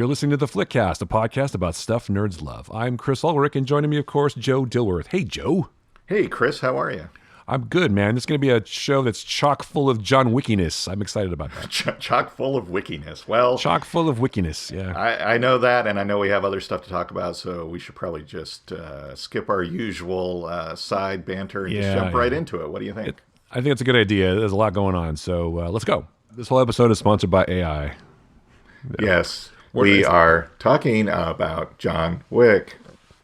You're listening to The Flickcast, a podcast about stuff nerds love. I'm Chris Ulrich, and joining me, of course, Joe Dilworth. Hey, Joe. Hey, Chris. How are you? I'm good, man. This is going to be a show that's chock full of John Wickiness. I'm excited about that. Chock full of wickiness. Well, chock full of wickiness, yeah. I know that, and I know we have other stuff to talk about, so we should probably just skip our usual side banter and just jump right into it. What do you think? I think it's a good idea. There's a lot going on, so let's go. This whole episode is sponsored by AI. Yes. We are talking about John Wick.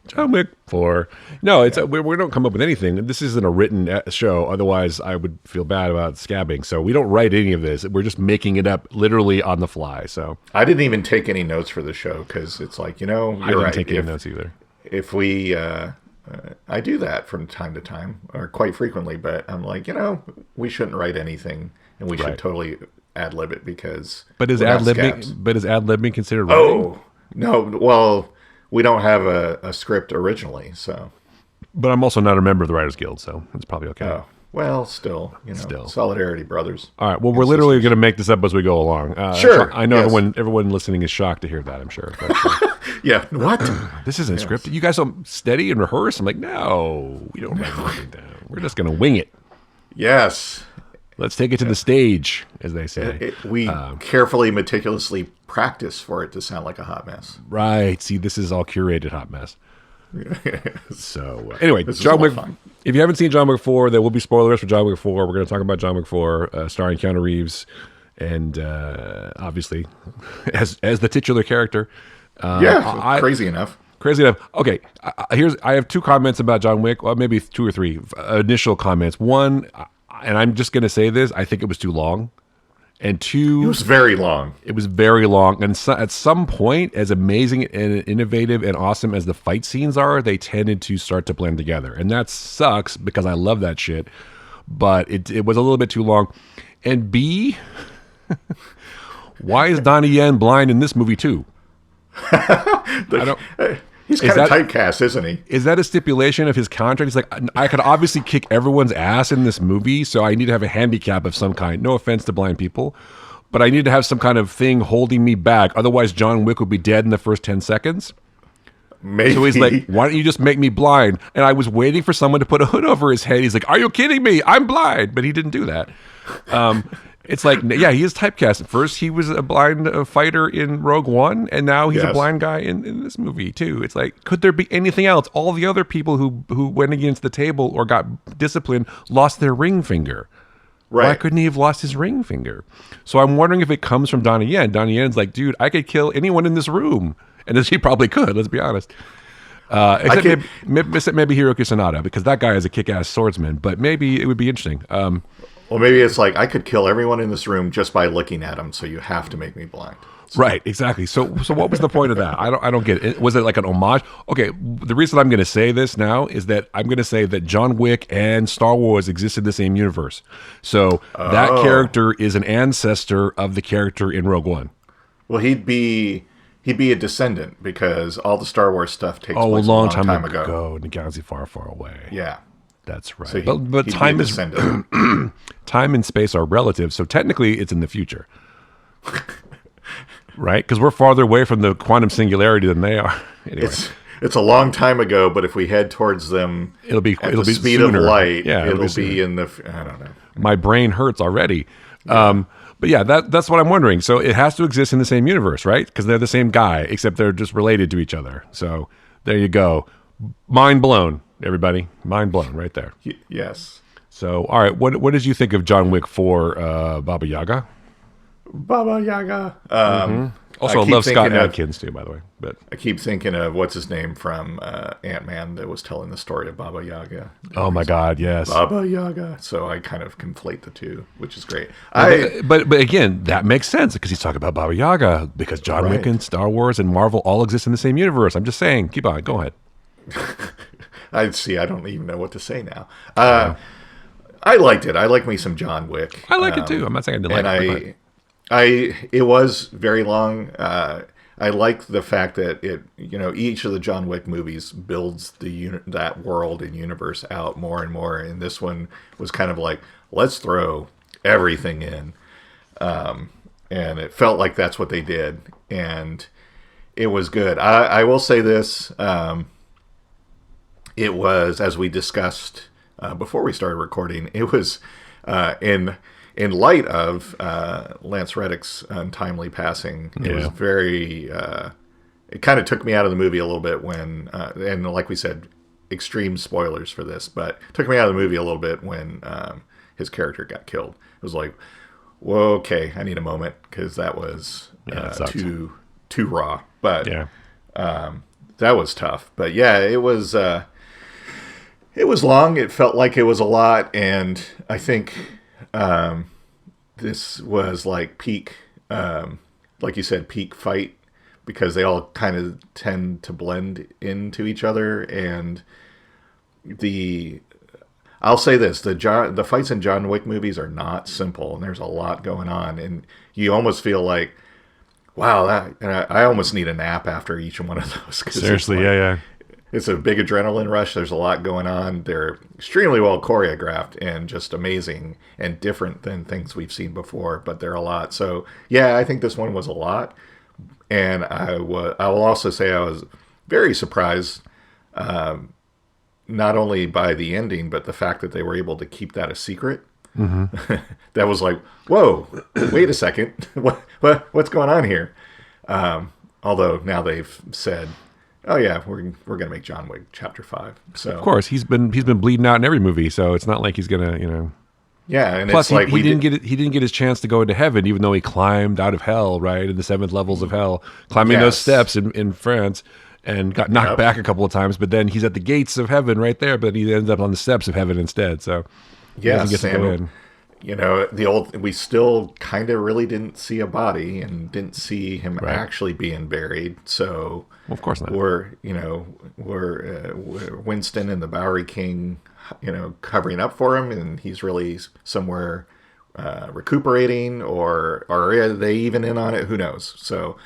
John Wick 4. No, it's we don't come up with anything. This isn't a written show. Otherwise, I would feel bad about scabbing. So we don't write any of this. We're just making it up literally on the fly. So I didn't even take any notes for the show because it's like, you're I didn't take any notes either. If we, I do that from time to time or quite frequently, but I'm like, we shouldn't write anything and we should totally ad-lib it because But is ad-libbing considered writing? Oh, no. Well, we don't have a script originally, so. But I'm also not a member of the Writers Guild, so it's probably okay. Oh, well, still, solidarity, brothers. All right. Well, we're literally going to make this up as we go along. Sure. I know everyone listening is shocked to hear that, I'm sure. But, yeah. What? This isn't scripted. You guys don't study and rehearse? I'm like, no, we don't write anything down. We're just going to wing it. Yes. Let's take it to the stage, as they say. We carefully, meticulously practice for it to sound like a hot mess. Right. See, this is all curated hot mess. So, anyway, John Wick. If you haven't seen John Wick 4, there will be spoilers for John Wick 4. We're going to talk about John Wick 4, starring Keanu Reeves, and obviously, as the titular character. Crazy enough. Crazy enough. Okay, I have two comments about John Wick. Well, maybe two or three initial comments. One, and I'm just going to say this, I think it was too long. And two, it was very long. It was very long. And so, at some point, as amazing and innovative and awesome as the fight scenes are, they tended to start to blend together. And that sucks because I love that shit. But it was a little bit too long. And B, why is Donnie Yen blind in this movie too? He's kind of typecast, isn't he? Is that a stipulation of his contract? He's like, I could obviously kick everyone's ass in this movie, so I need to have a handicap of some kind. No offense to blind people, but I need to have some kind of thing holding me back. Otherwise, John Wick would be dead in the first 10 seconds. Maybe. So he's like, why don't you just make me blind? And I was waiting for someone to put a hood over his head. He's like, are you kidding me? I'm blind. But he didn't do that. It's like, yeah, he is typecast. First, he was a blind fighter in Rogue One, and now he's a blind guy in this movie, too. It's like, could there be anything else? All the other people who went against the table or got disciplined lost their ring finger. Right. Why couldn't he have lost his ring finger? So I'm wondering if it comes from Donnie Yen. Donnie Yen's like, dude, I could kill anyone in this room. And he probably could, let's be honest. Except maybe Hiroki Sanada, because that guy is a kick-ass swordsman, but maybe it would be interesting. Well, maybe it's like, I could kill everyone in this room just by looking at them, so you have to make me blind. Right, exactly. So what was the point of that? I don't get it. Was it like an homage? Okay, the reason I'm going to say this now is that I'm going to say that John Wick and Star Wars exist in the same universe. So that character is an ancestor of the character in Rogue One. Well, he'd be a descendant because all the Star Wars stuff takes place a long time ago in a galaxy far, far away. Yeah. That's right. So but time is time and space are relative, so technically it's in the future. Right? Because we're farther away from the quantum singularity than they are. Anyway. It's a long time ago, but if we head towards them it'll be speed sooner. Of light, yeah, it'll be in the I don't know. My brain hurts already. Yeah. But yeah, that's what I'm wondering. So it has to exist in the same universe, right? Because they're the same guy, except they're just related to each other. So there you go. Mind blown, everybody. Mind blown right there. Yes. So, all right, what did you think of John Wick 4, Baba Yaga? Baba Yaga. Also, I love Scott Adkins too, by the way. But I keep thinking of what's his name from Ant-Man that was telling the story of Baba Yaga. Oh my God, yes, Baba Yaga. So I kind of conflate the two, which is great. But again, that makes sense because he's talking about Baba Yaga because John Wick and Star Wars and Marvel all exist in the same universe. I'm just saying. Keep on. Go ahead. I don't even know what to say now. I liked it. I like me some John Wick. I like it too. I'm not saying I didn't like it. It was very long. I like the fact that each of the John Wick movies builds that world and universe out more and more. And this one was kind of like, let's throw everything in. And it felt like that's what they did. And It was good. I will say this. It was, as we discussed before we started recording, it was in light of Lance Reddick's untimely passing. It was very. It kind of took me out of the movie a little bit when, and like we said, extreme spoilers for this, but took me out of the movie a little bit when his character got killed. It was like, whoa, okay, I need a moment because that was too raw. But that was tough. But yeah, it was long. It felt like it was a lot, and I think this was like peak, like you said, peak fight, because they all kind of tend to blend into each other. And I'll say this, the fights in John Wick movies are not simple, and there's a lot going on, and you almost feel like, wow, I almost need a nap after each one of those. Seriously, yeah. It's a big adrenaline rush. There's a lot going on. They're extremely well choreographed and just amazing and different than things we've seen before, but they're a lot. So yeah, I think this one was a lot. And I will also say I was very surprised, not only by the ending, but the fact that they were able to keep that a secret. Mm-hmm. That was like, whoa, wait a second, what's going on here? Although now they've said, oh yeah, we're gonna make John Wick Chapter 5. So of course he's been bleeding out in every movie, so it's not like he's gonna. Yeah, and plus it's like he didn't get his chance to go into heaven, even though he climbed out of hell, right, in the 7th levels of hell, climbing those steps in France, and got knocked back a couple of times. But then he's at the gates of heaven right there, but he ends up on the steps of heaven instead. So he doesn't get to go in. You know, we still kind of really didn't see a body and didn't see him actually being buried. So of course not. We're Winston and the Bowery King, covering up for him, and he's really somewhere recuperating, or are they even in on it? Who knows? So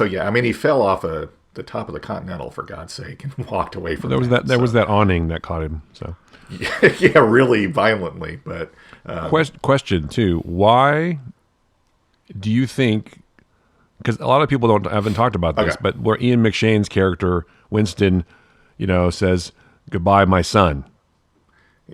yeah, I mean, he fell off the top of the Continental, for God's sake, and walked away from it. There was that awning that caught him. So yeah, really violently. But question too: why do you think? Because a lot of people haven't talked about this, but where Ian McShane's character Winston, says goodbye, my son.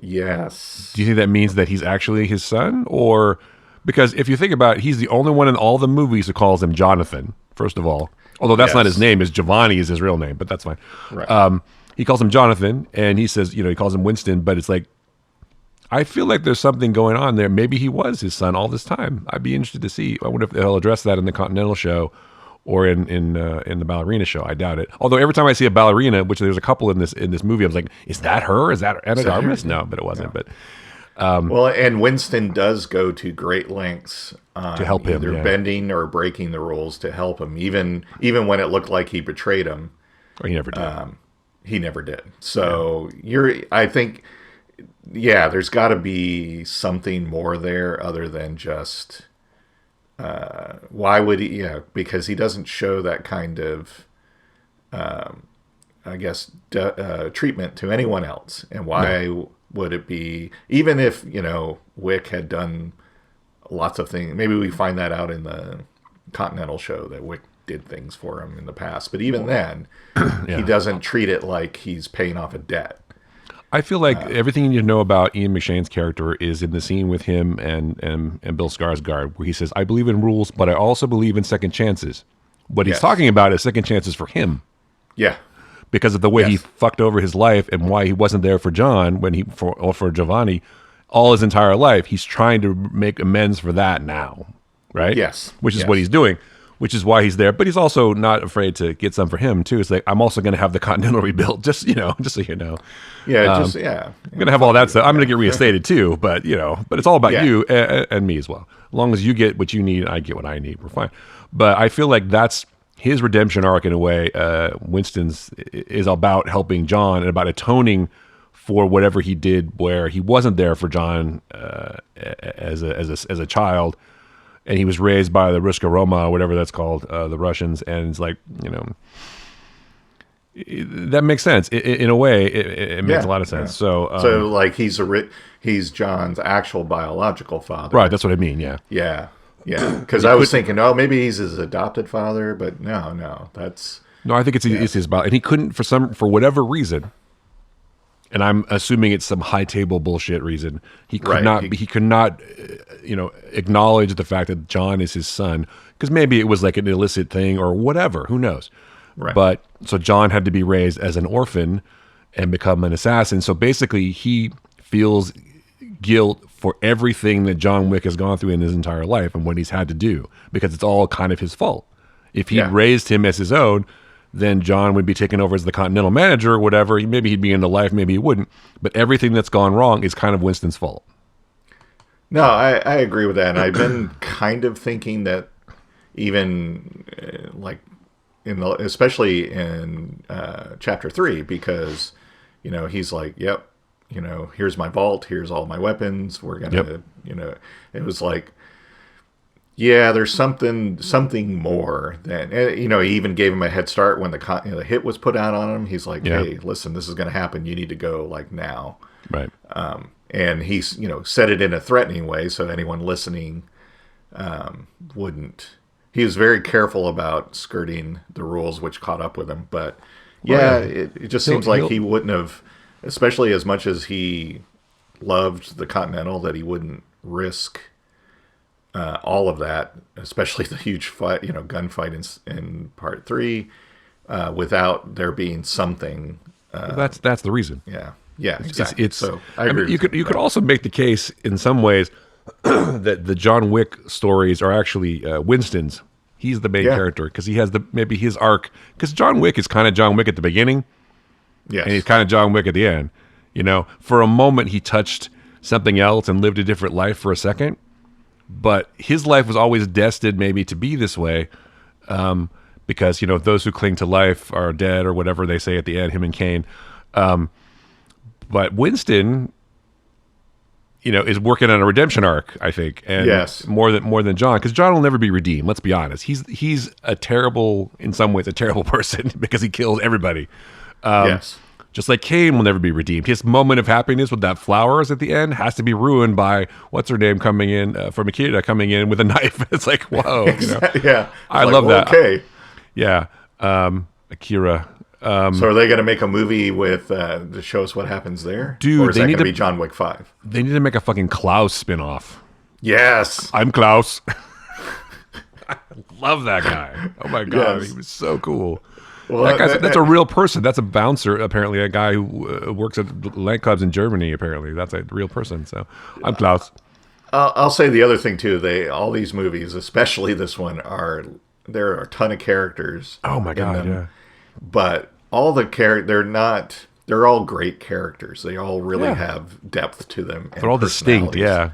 Yes. Do you think that means that he's actually his son? Or because if you think about it, he's the only one in all the movies who calls him Jonathan, first of all. Although that's not his name, is Giovanni is his real name, but that's fine. Right. He calls him Jonathan, and he says, he calls him Winston, but it's like, I feel like there's something going on there. Maybe he was his son all this time. I'd be interested to see. I wonder if they'll address that in the Continental show or in the ballerina show. I doubt it. Although every time I see a ballerina, which there's a couple in this movie, I was like, is that her? Is that Anna Darmus? No, but it wasn't. No. But well, and Winston does go to great lengths to help him, either bending or breaking the rules to help him, even when it looked like he betrayed him. Or he never did. He never did. So I think, there's got to be something more there other than just. Why would he? Because he doesn't show that kind of, treatment to anyone else. And why would it be? Even if Wick had done lots of things, maybe we find that out in the Continental show that Wick did things for him in the past. But even then, he doesn't treat it like he's paying off a debt. I feel like everything you need to know about Ian McShane's character is in the scene with him and Bill Skarsgård, where he says, I believe in rules, but I also believe in second chances. What he's talking about is second chances for him. Yeah. Because of the way he fucked over his life and why he wasn't there for John for Giovanni all his entire life. He's trying to make amends for that now, right? Yes. Which is what he's doing. Which is why he's there, but he's also not afraid to get some for him too. It's like, I'm also going to have the Continental rebuilt, just so you know. Yeah, I'm going to have all that stuff. I'm going to get reinstated too, but it's all about you and me as well. As long as you get what you need, I get what I need. We're fine. But I feel like that's his redemption arc in a way. Winston's is about helping John and about atoning for whatever he did, where he wasn't there for John as a child. And he was raised by the Ruska Roma, or whatever that's called, the Russians. And it's like, that makes sense. In a way, it makes a lot of sense. Yeah. So like he's John's actual biological father. Right, that's what I mean, yeah. Yeah. Yeah, because I was thinking, oh, maybe he's his adopted father, but no, that's No, I think it's his body, and he couldn't for whatever reason. And I'm assuming it's some high table bullshit reason. He could not, acknowledge the fact that John is his son, because maybe it was like an illicit thing or whatever. Who knows? Right. But so John had to be raised as an orphan and become an assassin. So basically, he feels guilt for everything that John Wick has gone through in his entire life and what he's had to do, because it's all kind of his fault. If he'd raised him as his own, then John would be taken over as the Continental manager or whatever. Maybe he'd be into life, maybe he wouldn't. But everything that's gone wrong is kind of Winston's fault. No, I agree with that. And I've been kind of thinking that even especially in chapter 3, because, he's like, yep, here's my vault, here's all my weapons. We're going to, it was like, yeah, there's something more than, he even gave him a head start when the hit was put out on him. He's like, hey, listen, this is going to happen. You need to go like now. Right. And he's, said it in a threatening way, so anyone listening wouldn't. He was very careful about skirting the rules, which caught up with him. But it just seems like he wouldn't have, especially as much as he loved the Continental, that he wouldn't risk all of that, especially the huge fight, gunfight in part 3, without there being something. That's the reason. Yeah, exactly. So I agree. You could also make the case in some ways that the John Wick stories are actually Winston's. He's the main character because he has maybe his arc. Because John Wick is kind of John Wick at the beginning, and he's kind of John Wick at the end. For a moment he touched something else and lived a different life for a second, but his life was always destined maybe to be this way, because those who cling to life are dead or whatever they say at the end. Him and Kane, but Winston, is working on a redemption arc, I think, and more than John, because John will never be redeemed. Let's be honest. He's in some ways, a terrible person because he kills everybody. Just like Kane will never be redeemed. His moment of happiness with that flowers at the end has to be ruined by what's her name coming in from Akira coming in with a knife. It's like, whoa, yeah. I love that. Okay, yeah, Akira. So are they going to make a movie with to show us what happens there? Dude, or is that going to be John Wick 5? They need to make a fucking Klaus spinoff. Yes. I'm Klaus. I love that guy. Oh my God. He was so cool. Well, that's a real person. That's a bouncer, apparently, a guy who works at land clubs in Germany, apparently. That's a real person. So I'm Klaus. I'll say the other thing, too. All these movies, especially this one, there are a ton of characters. Oh my God, yeah. But all the they're all great characters. They all really have depth to them. They're all distinct, yeah.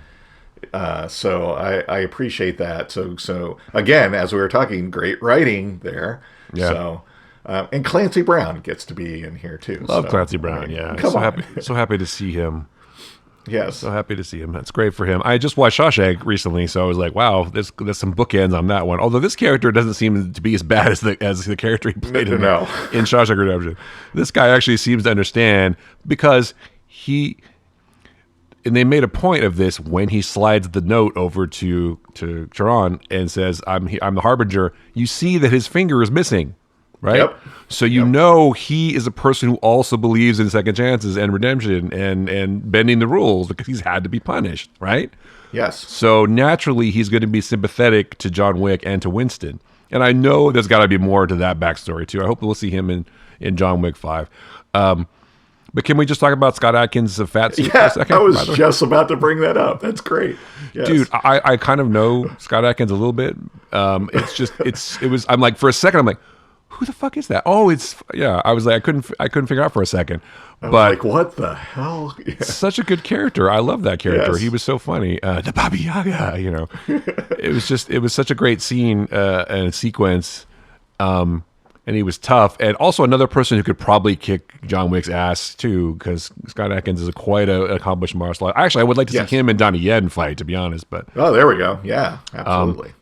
So I appreciate that. So again, as we were talking, great writing there. Yeah. So, and Clancy Brown gets to be in here too. Love Clancy Brown, yeah. So happy to see him. Yes. So happy to see him. That's great for him. I just watched Shawshank recently, so I was like, wow, there's some bookends on that one. Although this character doesn't seem to be as bad as the character he played in Shawshank Redemption. This guy actually seems to understand, because and they made a point of this when he slides the note over to Charon and says, I'm the Harbinger. You see that his finger is missing. Right? Yep. So he is a person who also believes in second chances and redemption and bending the rules because he's had to be punished, right? Yes. So naturally, he's going to be sympathetic to John Wick and to Winston. And I know there's got to be more to that backstory, too. I hope we'll see him in John Wick 5. But can we just talk about Scott Adkins' fat suit for a second? I was just about to bring that up. That's great. Yes. Dude, I kind of know Scott Adkins a little bit. I'm like, for a second, I'm like, who the fuck is that? Oh, I was like, I couldn't figure out for a second. I was like, what the hell? Yeah. Such a good character. I love that character. Yes. He was so funny. The Baba Yaga, it was such a great scene and sequence. And he was tough. And also another person who could probably kick John Wick's ass too, because Scott Adkins is quite an accomplished martial artist. Actually, I would like to see him and Donnie Yen fight, to be honest. But there we go. Yeah, absolutely.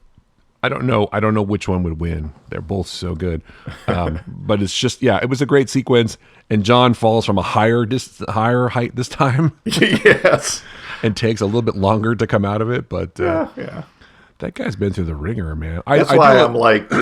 I don't know which one would win. They're both so good. But it's just, it was a great sequence. And John falls from a higher height this time. Yes. And takes a little bit longer to come out of it. But that That guy's been through the ringer, man. That's why I'm like,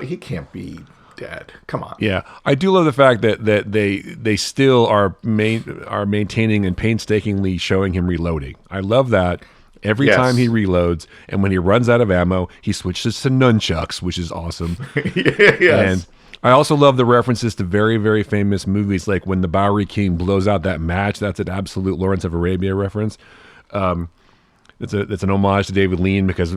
he can't be dead. Come on. Yeah, I do love the fact that they still are maintaining and painstakingly showing him reloading. I love that. Every time he reloads, and when he runs out of ammo, he switches to nunchucks, which is awesome. Yes. And I also love the references to very, very famous movies, like when the Bowery King blows out that match. That's an absolute Lawrence of Arabia reference. It's an homage to David Lean because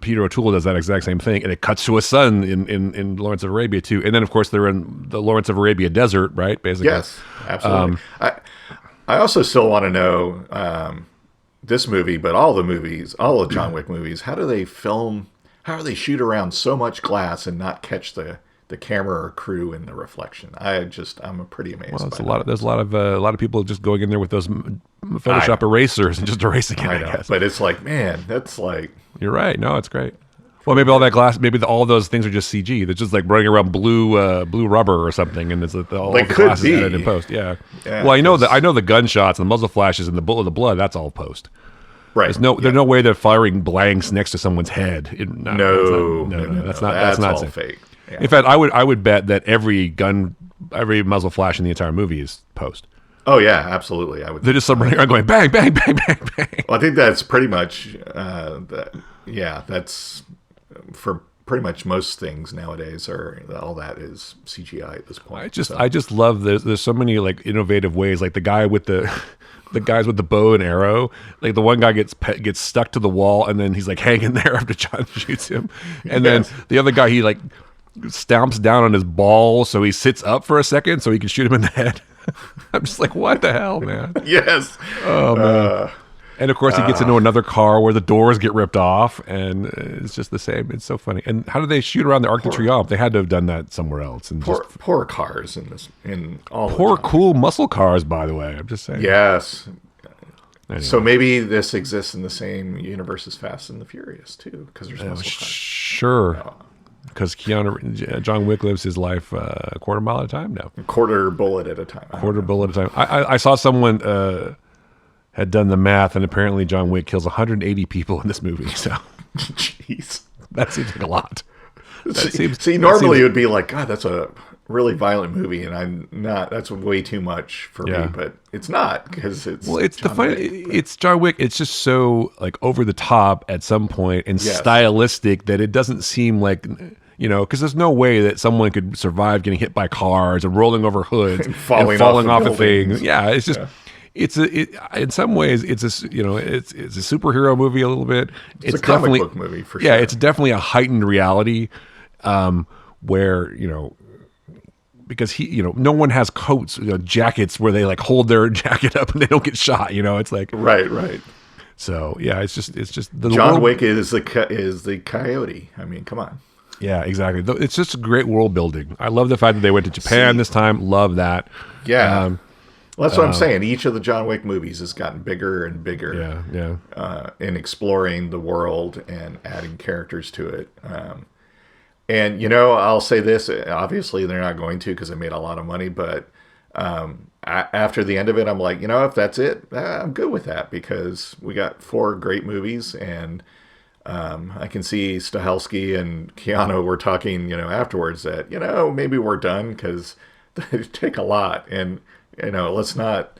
Peter O'Toole does that exact same thing, and it cuts to a son in Lawrence of Arabia too. And then, of course, they're in the Lawrence of Arabia desert, right? Basically, yes, absolutely. I also still want to know this movie, but all the John Wick movies. How do they film? How do they shoot around so much glass and not catch the camera or crew in the reflection? I'm pretty amazed. Well, there's a lot of people just going in there with those Photoshop erasers and just erasing it. I guess. But it's like, man, that's like, you're right. No, it's great. Well, maybe all that glass, all those things are just CG. They're just like running around blue rubber or something, and it's all the glass is added in post. Yeah. Well, I know the gunshots and the muzzle flashes and the blood. That's all post. Right. There's no way they're firing blanks next to someone's head. No, that's not all fake. Yeah. In fact, I would bet that every muzzle flash in the entire movie is post. Oh yeah, absolutely. They're just running around going bang, bang, bang, bang, bang. Well, I think that's pretty much that's for pretty much most things nowadays. Or all that is CGI at this point. I just love there's so many like innovative ways. Like the guy with the guys with the bow and arrow, like the one guy gets stuck to the wall and then he's like hanging there after John shoots him, and then the other guy he like stomps down on his ball so he sits up for a second so he can shoot him in the head. I'm just like, what the hell, man? Yes. Oh man. And of course he gets into another car where the doors get ripped off, and it's just the same. It's so funny. And how do they shoot around the Arc de Triomphe? They had to have done that somewhere else. And poor cars in all poor cool muscle cars, by the way. I'm just saying. Yes. Anyway. So maybe this exists in the same universe as Fast and the Furious too, because there's muscle cars. Sure. Because John Wick lives his life a quarter mile at a time now. Quarter bullet at a time. Bullet at a time. I saw someone had done the math, and apparently John Wick kills 180 people in this movie. So, jeez, that seems like a lot. Normally it would be like, God, that's a really violent movie, and I'm not. That's way too much for me, but it's not because it's. Well, it's John Wick. It's John Wick. It's just so like over the top at some point and stylistic that it doesn't seem like. Because there's no way that someone could survive getting hit by cars and rolling over hoods and falling off of things. Yeah, it's just in some ways it's a superhero movie a little bit. It's a comic book movie for sure. Yeah, it's definitely a heightened reality where because no one has coats, jackets where they like hold their jacket up and they don't get shot. It's like right. So yeah, it's just the John Wick is the coyote. I mean, come on. Yeah, exactly. It's just a great world building. I love the fact that they went to Japan this time. Love that. Yeah. Well, that's what I'm saying. Each of the John Wick movies has gotten bigger and bigger. Yeah. In exploring the world and adding characters to it. And, I'll say this. Obviously, they're not going to because they made a lot of money. But after the end of it, I'm like, if that's it, I'm good with that because we got 4 great movies and... I can see Stahelski and Keanu were talking, afterwards that, maybe we're done because they take a lot. And, let's not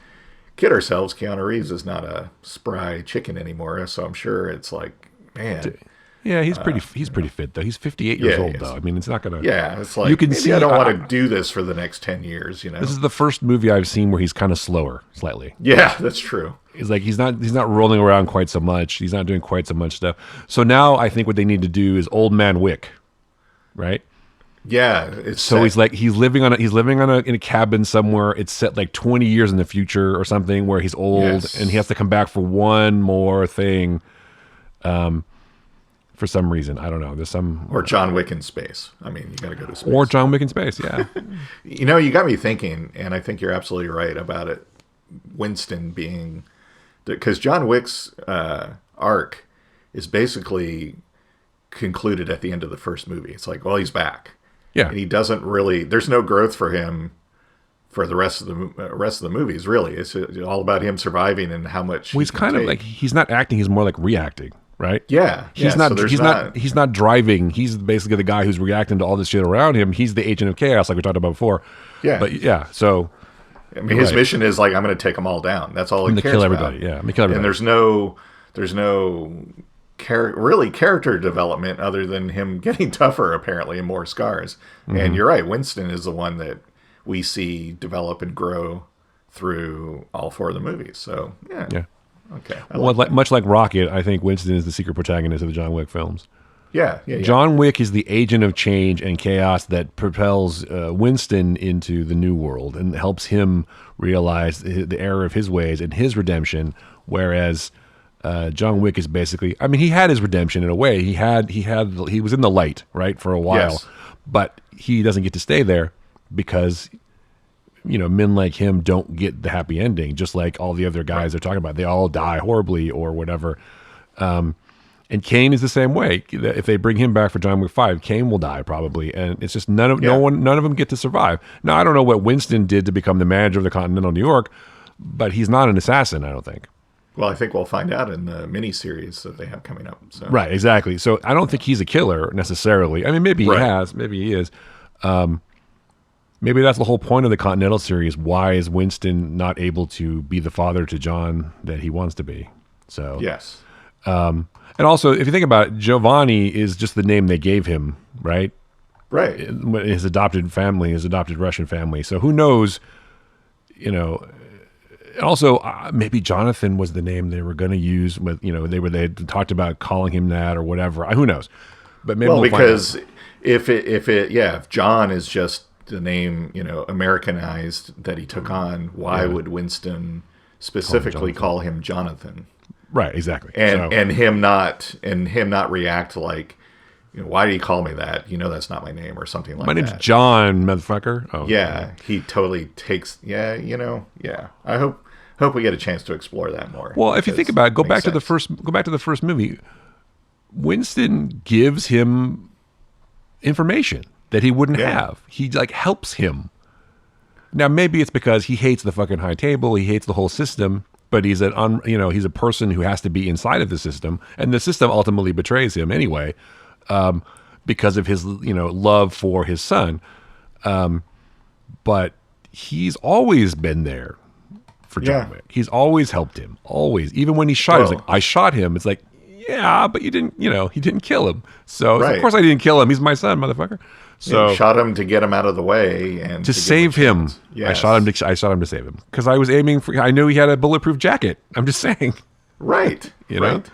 kid ourselves. Keanu Reeves is not a spry chicken anymore. So I'm sure it's like, man. Yeah, he's pretty fit, though. He's 58 years old, though. I mean, it's not going to... Yeah, it's like, you can see I don't want to do this for the next 10 years, This is the first movie I've seen where he's kind of slower, slightly. Yeah, that's true. He's like, he's not rolling around quite so much. He's not doing quite so much stuff. So now I think what they need to do is Old Man Wick, right? Yeah. He's living in a cabin somewhere. It's set like 20 years in the future or something where he's old and he has to come back for one more thing. For some reason, I don't know. There's some or John Wick in space. I mean, you got to go to space. Or John Wick in space. Yeah. You got me thinking, and I think you're absolutely right about it. Winston being, because John Wick's arc is basically concluded at the end of the first movie. It's like, well, he's back. Yeah. And he doesn't really. There's no growth for him for the rest of the movies. Really, it's all about him surviving and how much. Well, he's kind of like he's not acting. He's more like reacting. right? Yeah, He's yeah, not. so there's He's not driving. He's basically the guy who's reacting to all this shit around him. He's the agent of chaos, like we talked about before. Yeah. But yeah, so I mean, his mission is like, I'm going to take them all down. That's all he cares kill about. everybody. Yeah, I'm gonna kill everybody. And there's no really character development other than him getting tougher, apparently, and more scars. And you're right, Winston is the one that we see develop and grow through all 4 of the movies. So yeah. Okay. Much like Rocket, I think Winston is the secret protagonist of the John Wick films. Yeah. John Wick is the agent of change and chaos that propels Winston into the new world and helps him realize the error of his ways and his redemption. Whereas John Wick is basically, I mean, he had his redemption in a way. He was in the light, right, for a while, Yes. but he doesn't get to stay there because men like him don't get the happy ending, just like all the other guys they're talking about. They all die horribly or whatever. And Kane is the same way. If they bring him back for John Wick 5, Kane will die probably, and it's just none of them get to survive. Now I don't know what Winston did to become the manager of the Continental New York, but he's not an assassin, I don't think. Well, I think we'll find out in the miniseries that they have coming up. So. Right, exactly. So I don't think he's a killer necessarily. I mean, maybe he has, maybe he is. Maybe that's the whole point of the Continental series. Why is Winston not able to be the father to John that he wants to be? So yes. And also, if you think about it, Giovanni is just the name they gave him, right? Right. His adopted family, his adopted Russian family. So who knows, And also, maybe Jonathan was the name they were going to use. With they had talked about calling him that or whatever. Who knows? But maybe because if John is just the name Americanized that he took on, why would Winston specifically call him Jonathan? Right, exactly. And him not react like, why do you call me that? That's not my name or something like that. My name's John, motherfucker. Oh, yeah, he totally takes. Yeah, I hope we get a chance to explore that more. Well, if you think about it, go back to the first movie. Winston gives him information that he wouldn't have. He helps him. Now maybe it's because he hates the fucking high table. He hates the whole system. But he's he's a person who has to be inside of the system, and the system ultimately betrays him anyway, because of his love for his son. But he's always been there for John Wick. He's always helped him, always. Even when he shot him, he's like, I shot him. It's like, yeah, but you didn't, he didn't kill him. So of course I didn't kill him. He's my son, motherfucker. So you shot him to get him out of the way and to save him. Yes. I shot him to save him because I was aiming for. I knew he had a bulletproof jacket. I'm just saying. Right. Know.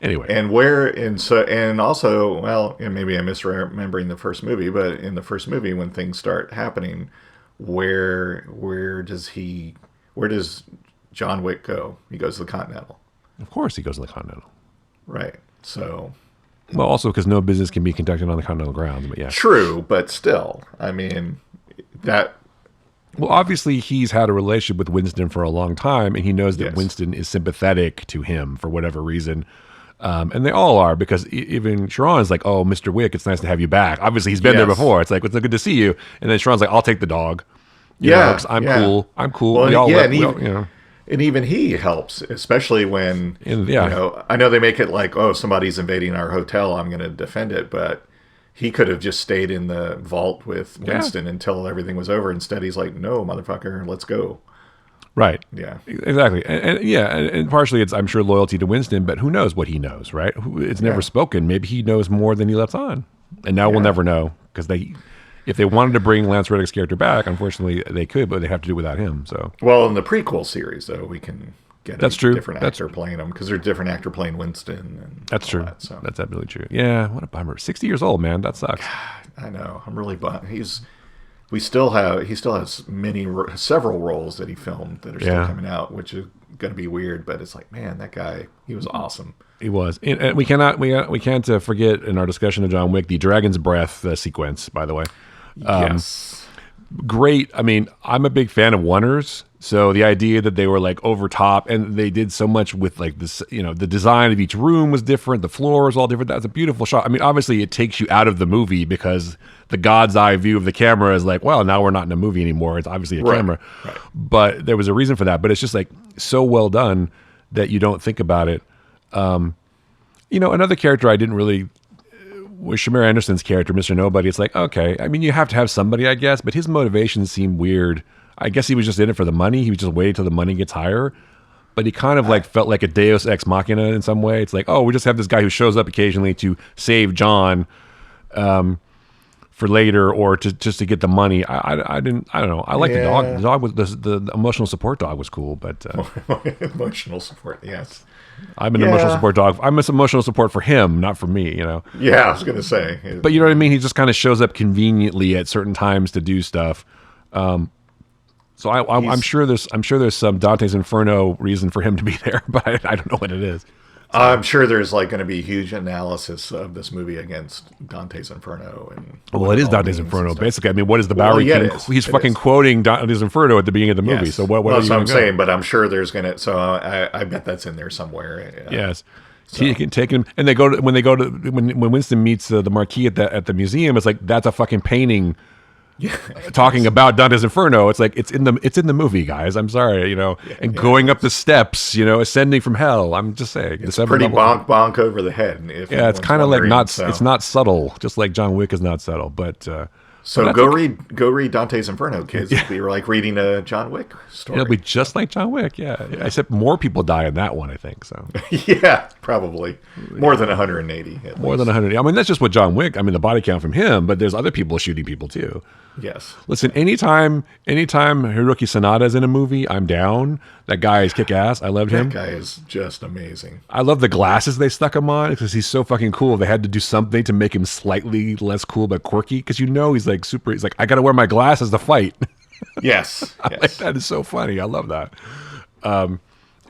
Anyway, and also, well, maybe I'm misremembering the first movie, but in the first movie, when things start happening, where does John Wick go? He goes to the Continental. Of course, he goes to the Continental. Right. So. Well, also because no business can be conducted on the Continental grounds, but yeah. True, but still, I mean, that... Well, obviously, he's had a relationship with Winston for a long time, and he knows that Winston is sympathetic to him for whatever reason. And they all are, because even Sharon's like, oh, Mr. Wick, it's nice to have you back. Obviously, he's been there before. It's like, it's good to see you. And then Sharon's like, I'll take the dog. I'm cool. Well, and even he helps, especially when, I know they make it like, oh, somebody's invading our hotel, I'm going to defend it. But he could have just stayed in the vault with Winston until everything was over. Instead, he's like, no, motherfucker, let's go. Right. Yeah. Exactly. And partially it's, I'm sure, loyalty to Winston, but who knows what he knows, right? It's never spoken. Maybe he knows more than he lets on. And now we'll never know, because if they wanted to bring Lance Reddick's character back, unfortunately they could, but they have to do it without him. So, well, in the prequel series, though, we can get a different actor playing him, because there's a different actor playing Winston. And that's true. That's absolutely true. Yeah, what a bummer. 60 years old, man. That sucks. God, I know. I'm really bummed. He still has several roles that he filmed that are still coming out, which is going to be weird. But it's like, man, that guy, he was awesome. He was. And we can't forget in our discussion of John Wick the Dragon's Breath sequence. By the way. Yes. Great. I mean, I'm a big fan of oneers. So the idea that they were like over top, and they did so much with like this, the design of each room was different. The floor was all different. That's a beautiful shot. I mean, obviously it takes you out of the movie, because the God's eye view of the camera is like, well, now we're not in a movie anymore. It's obviously a camera. Right. But there was a reason for that. But it's just like so well done that you don't think about it. Another character I didn't really was Shamir Anderson's character, Mr. Nobody. It's like, okay, I mean, you have to have somebody, I guess, but his motivations seem weird. I guess he was just in it for the money. He was just waiting till the money gets higher. But he kind of like felt like a Deus Ex Machina in some way. It's like, oh, we just have this guy who shows up occasionally to save John for later, or just to get the money. I don't know. I like the dog. The dog was the emotional support dog was cool, but emotional support, yes. I'm an emotional support dog. I'm an emotional support for him, not for me. Yeah, I was gonna say. But you know what I mean. He just kind of shows up conveniently at certain times to do stuff. So I'm sure there's some Dante's Inferno reason for him to be there, but I don't know what it is. I'm sure there's like going to be huge analysis of this movie against Dante's Inferno. Well, it is Dante's Inferno, basically. I mean, what is the Bowery King? He's fucking quoting Dante's Inferno at the beginning of the movie. Yes. So what that's what I'm saying, but I'm sure there's going to. So I bet that's in there somewhere. Yes. So you can take him, and when Winston meets the Marquis at the museum, it's like that's a fucking painting. Yeah, talking about Dante's Inferno, it's like it's in the movie, guys. I'm sorry, and going up the steps, ascending from hell. I'm just saying, it's pretty bonk over the head. It's kind of like it's not subtle, just like John Wick is not subtle. But so go read Dante's Inferno, kids. It'll be like reading a John Wick story. It'll be just like John Wick, yeah. Except more people die in that one, I think. So yeah, probably more than 180. More than 100. I mean, that's just what John Wick. I mean, the body count from him, but there's other people shooting people too. Yes. Listen, anytime Hiroki Sanada is in a movie, I'm down. That guy is kick ass. I loved him. That guy is just amazing. I love the glasses they stuck him on because he's so fucking cool. They had to do something to make him slightly less cool but quirky because he's like super. He's like, I got to wear my glasses to fight. Yes. Like, that is so funny. I love that.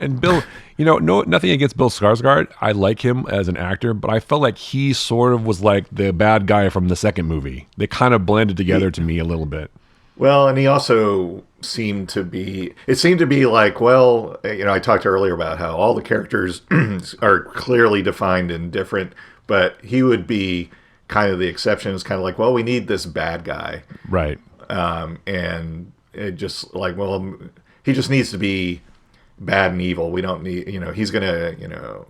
And Bill, nothing against Bill Skarsgård. I like him as an actor, but I felt like he sort of was like the bad guy from the second movie. They kind of blended together to me a little bit. Well, and he also seemed to be like, well, I talked earlier about how all the characters are clearly defined and different, but he would be kind of the exception. It's kind of like, well, we need this bad guy. Right. And it just like, well, he just needs to be bad and evil. We don't need, he's going to,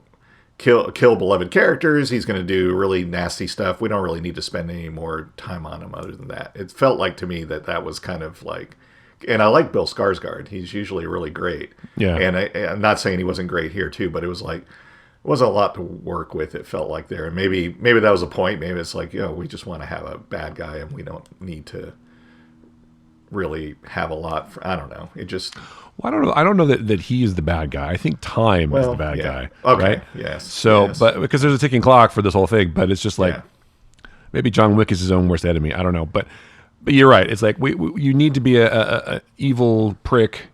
kill beloved characters. He's going to do really nasty stuff. We don't really need to spend any more time on him other than that. It felt like to me that was kind of like, and I like Bill Skarsgård. He's usually really great. Yeah. And I'm not saying he wasn't great here too, but it was like, it wasn't a lot to work with. It felt like there, and maybe that was a point. Maybe it's like, we just want to have a bad guy and we don't need to really have a lot. I don't know. It just. Well, I don't know. I don't know that he is the bad guy. I think time is the bad guy. Okay. Right? Yes. So, yes. But because there's a ticking clock for this whole thing, but it's just like maybe John Wick is his own worst enemy. I don't know, but you're right. It's like you need to be a evil prick,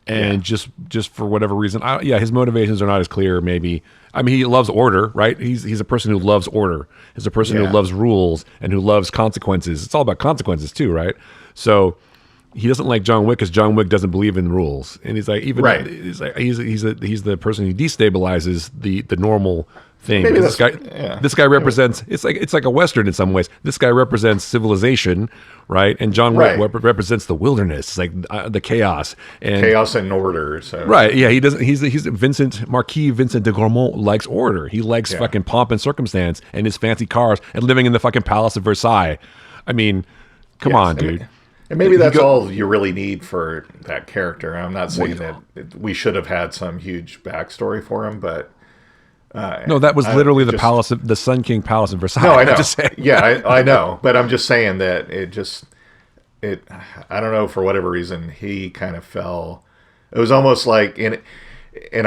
and just for whatever reason, his motivations are not as clear. Maybe he loves order, right? He's a person who loves order. He's a person who loves rules and who loves consequences. It's all about consequences too, right? So. He doesn't like John Wick because John Wick doesn't believe in rules, and he's like he's the person who destabilizes the normal thing. This guy represents it's like a Western in some ways. This guy represents civilization, right? And John Wick represents the wilderness, like the chaos and order. So. Right? Yeah, he doesn't. He's Marquis Vincent de Gramont likes order. He likes fucking pomp and circumstance and his fancy cars and living in the fucking Palace of Versailles. I mean, come on, dude. And maybe that's all you really need for that character. I'm not saying that we should have had some huge backstory for him, but no, that was literally the Sun King Palace of Versailles. No, I know. I'm just saying. Yeah, I know, but I'm just saying that I don't know, for whatever reason he kind of fell. It was almost like and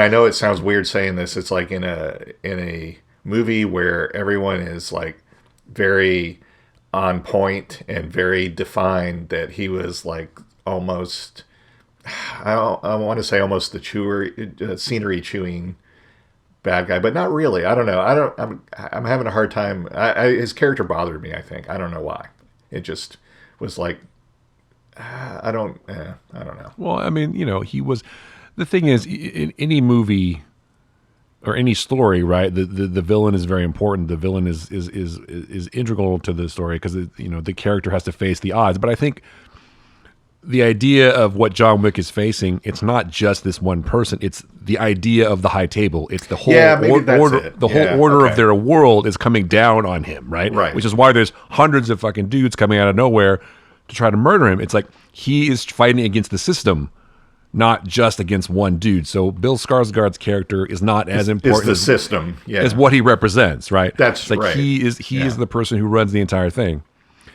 I know it sounds weird saying this. It's like in a movie where everyone is like very on point and very defined, that he was like almost, I want to say almost the scenery chewing bad guy, but not really. I don't know. I'm having a hard time. His character bothered me, I think. I don't know why. It just was like, I don't know. Well, I mean, he was, the thing is, in any movie or any story, right? The villain is very important. The villain is integral to the story because the character has to face the odds. But I think the idea of what John Wick is facing, it's not just this one person. It's the idea of the high table. It's the whole order. The whole order of their world is coming down on him, right? Right. Which is why there's hundreds of fucking dudes coming out of nowhere to try to murder him. It's like he is fighting against the system, not just against one dude. So Bill Skarsgård's character is not as important as the system, as what he represents, right? That's like right. He is the person who runs the entire thing.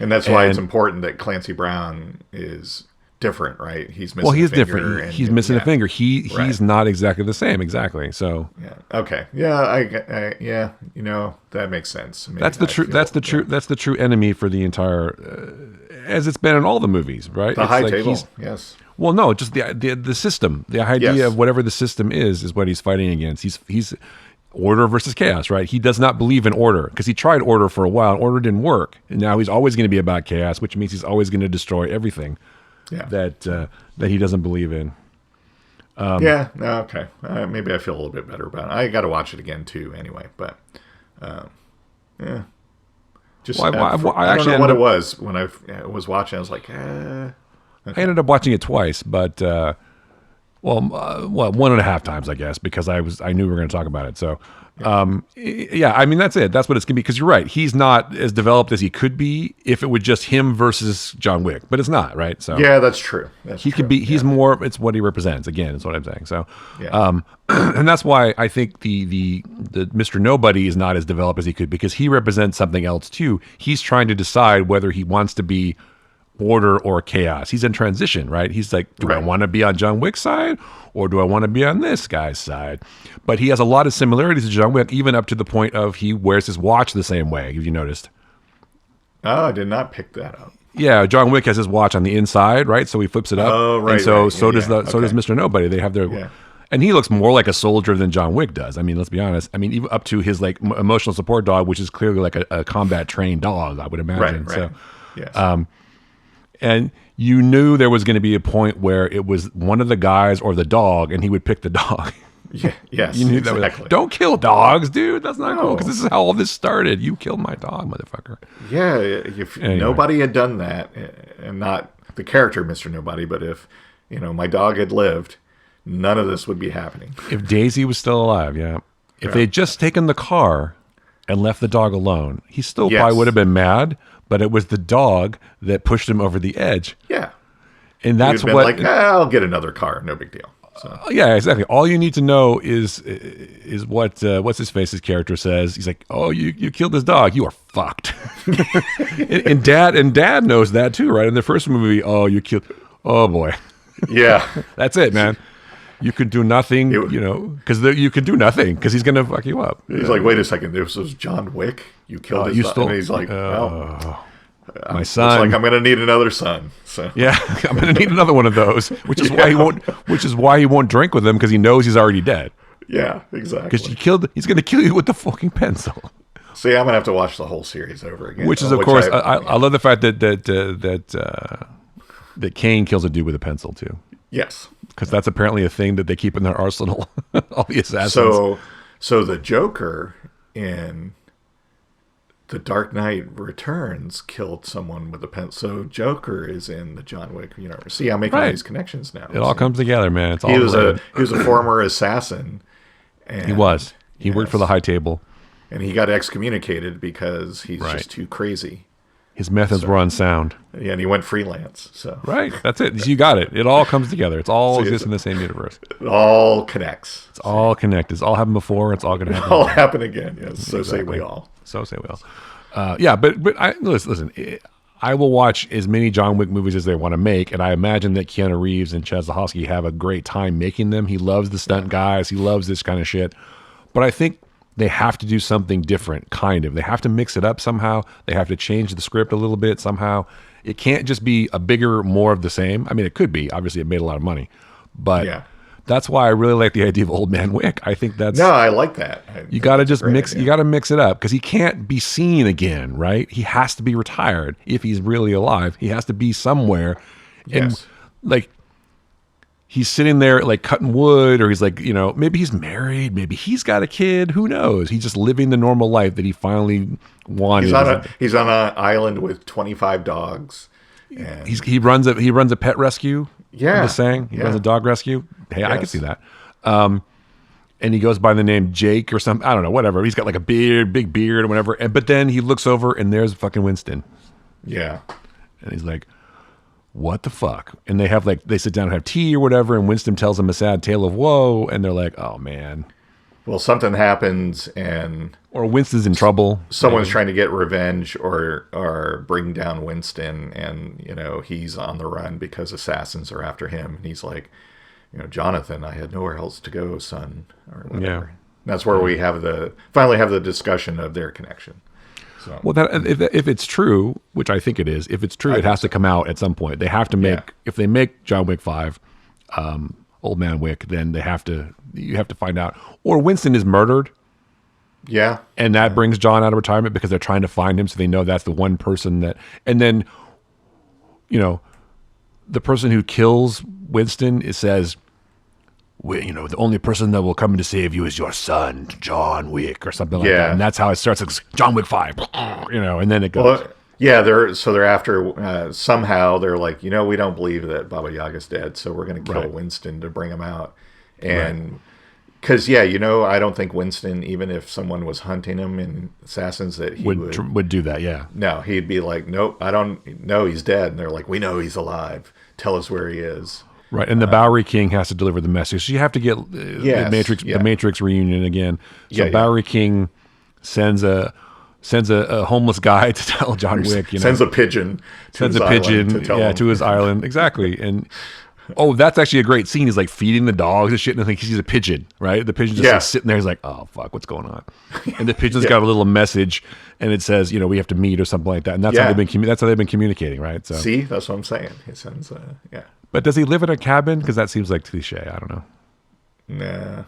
And that's why it's important that Clancy Brown is different, right? He's missing he's a finger different. He's missing a finger. He's not exactly the same. Exactly. So okay. I you know, that makes sense. Maybe that's the true enemy for the entire as it's been in all the movies, right? The high table. Yes. Well, no, just the system. The idea of whatever the system is what he's fighting against. He's order versus chaos, right? He does not believe in order because he tried order for a while and order didn't work. And now he's always going to be about chaos, which means he's always going to destroy everything that he doesn't believe in. Okay. Maybe I feel a little bit better about it. I got to watch it again too anyway, but just I don't know what it was when I was watching. I was like, okay. I ended up watching it twice, but one and a half times, I guess, because I knew we were going to talk about it. So, I mean, that's it. That's what it's going to be. Because you're right, he's not as developed as he could be if it was just him versus John Wick, but it's not, right? So yeah, that's true. Could be. He's more. It's what he represents. Again, is what I'm saying. So, and that's why I think the Mr. Nobody is not as developed as he could because he represents something else too. He's trying to decide whether he wants to be order or chaos. He's in transition, right? He's like, do I want to be on John Wick's side or do I want to be on this guy's side? But he has a lot of similarities to John Wick, even up to the point of he wears his watch the same way. Have you noticed? Oh, I did not pick that up. Yeah, John Wick has his watch on the inside, right? So he flips it up. Oh, right. And so does Mr. Nobody. They have their and he looks more like a soldier than John Wick does. I mean, let's be honest. I mean, even up to his like emotional support dog, which is clearly like a combat trained dog, I would imagine. Right. So, yes. And you knew there was going to be a point where it was one of the guys or the dog, and he would pick the dog. Yeah, yes, you knew that was, don't kill dogs, dude. That's not cool because this is how all this started. You killed my dog, motherfucker. Yeah, if nobody had done that, and not the character Mr. Nobody, but if my dog had lived, none of this would be happening. If Daisy was still alive, if they'd just taken the car and left the dog alone, he still probably would have been mad. But it was the dog that pushed him over the edge. Yeah. And that's what... like, I'll get another car. No big deal. So. Yeah, exactly. All you need to know is what what's his face's character says. He's like, "Oh, you killed his dog. You are fucked." and Dad knows that too, right? In the first movie, you killed... Oh, boy. Yeah. That's it, man. You could do nothing, because you could do nothing because he's going to fuck you up. He's like, wait a second, this was John Wick? You killed his son? And he's like, my son. It's like, I'm going to need another son. So. Yeah, I'm going to need another one of those, which is why he won't drink with him because he knows he's already dead. Yeah, exactly. Because he's going to kill you with the fucking pencil. See, I'm going to have to watch the whole series over again. Which is, of course, I love the fact that Kane kills a dude with a pencil too. Yes. Because that's apparently a thing that they keep in their arsenal, all the assassins. So the Joker in The Dark Knight Returns killed someone with a pencil. So Joker is in the John Wick universe. See, I'm making all these connections now. It all comes together, man. It's all he was a former assassin. And he was. He worked for the high table. And he got excommunicated because he's just too crazy. His methods were unsound. Yeah, and he went freelance. So right, that's it. You got it. It all comes together. It's all exists in the same universe. It all connects. It's all connected. It's all happened before. It's all going to happen. All happen again. Yes. So say we all. So say we all. But listen. I will watch as many John Wick movies as they want to make, and I imagine that Keanu Reeves and Chad Stahelski have a great time making them. He loves the stunt guys. He loves this kind of shit. But I think they have to do something different, kind of. They have to mix it up somehow. They have to change the script a little bit somehow. It can't just be a bigger, more of the same. I mean, it could be. Obviously, it made a lot of money. But that's why I really like the idea of Old Man Wick. I think that's... No, I like that. You got to just mix... You got to mix it up because he can't be seen again, right? He has to be retired if he's really alive. He has to be somewhere. Yes. And, he's sitting there cutting wood, or he's maybe he's married, maybe he's got a kid, who knows? He's just living the normal life that he finally wanted. He's on an island with 25 dogs, And he runs a pet rescue. Yeah. I'm just saying. He runs a dog rescue. Hey, I can Yes. see that. And he goes by the name Jake or something. I don't know, whatever. He's got like a big beard or whatever. But then he looks over and there's fucking Winston. yeah. And he's like, what the fuck? And they sit down and have tea or whatever. And Winston tells them a sad tale of woe. And they're like, oh man. Well, something happens and Or Winston's in trouble. someone's trying to get revenge or bring down Winston, and he's on the run because assassins are after him. And he's like, Jonathan, I had nowhere else to go, son, or whatever. Yeah. And that's where we finally have the discussion of their connection. So, Well, if it's true, which I think it is, if it's true, it has to come out at some point. They have to make, if they make John Wick 5, Old Man Wick, then you have to find out. Or Winston is murdered. yeah. And that brings John out of retirement because they're trying to find him, so they know that's the one person that. And then, the person who kills Winston says, the only person that will come to save you is your son, John Wick, or something like that. And that's how it starts. It's John Wick 5, and then it goes. Well, yeah, they're after somehow they're like, we don't believe that Baba Yaga's dead, so we're going to kill Winston to bring him out. And because I don't think Winston, even if someone was hunting him in Assassins, that he would do that. Yeah. No, he'd be like, nope, I don't know, he's dead. And they're like, we know he's alive. Tell us where he is. Right, and the Bowery King has to deliver the message. So you have to get the Matrix reunion again. So Bowery King sends a homeless guy to tell John Wick. Sends a pigeon. To his island. Exactly. And that's actually a great scene. He's like feeding the dogs and shit, and I think he sees a pigeon. Right, the pigeon's just like sitting there. He's like, oh fuck, what's going on? And the pigeon's got a little message, and it says, we have to meet or something like that. And that's how they've been communicating, right? So see, that's what I'm saying. He sends But does he live in a cabin? Because that seems like cliche. I don't know. Nah,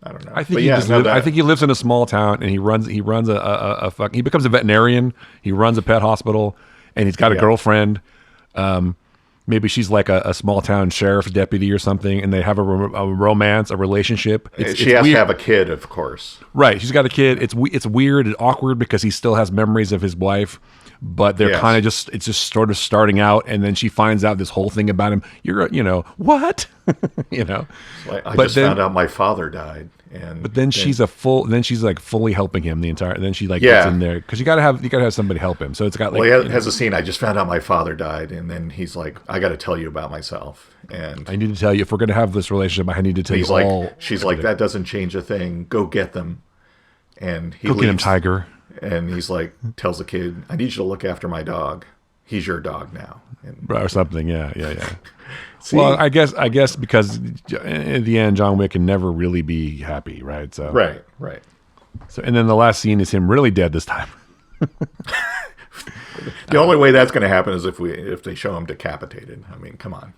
I don't know. I think I think he lives in a small town, and he runs he becomes a veterinarian. He runs a pet hospital, and he's got a girlfriend. Maybe she's like a small town sheriff's deputy or something, and they have a romance, a relationship. She has to have a kid, of course. Right, she's got a kid. It's weird and awkward because he still has memories of his wife. But they're kind of it's just sort of starting out, and then she finds out this whole thing about him. You're, what? Like, I just found out my father died, but then she's like fully helping him the entire. Then she gets in there because you gotta have somebody help him. So it's got like he has a scene. I just found out my father died, and then he's like, I got to tell you about myself, and I need to tell you if we're gonna have this relationship. I need to tell you all. She's like, that doesn't change a thing. Go get them, and he go get him, Tiger. And he's like, tells the kid, I need you to look after my dog. He's your dog now. Or something. Yeah. Well, I guess because in the end, John Wick can never really be happy, right? So Right. So, and then the last scene is him really dead this time. The only way that's going to happen is if they show him decapitated. I mean, come on.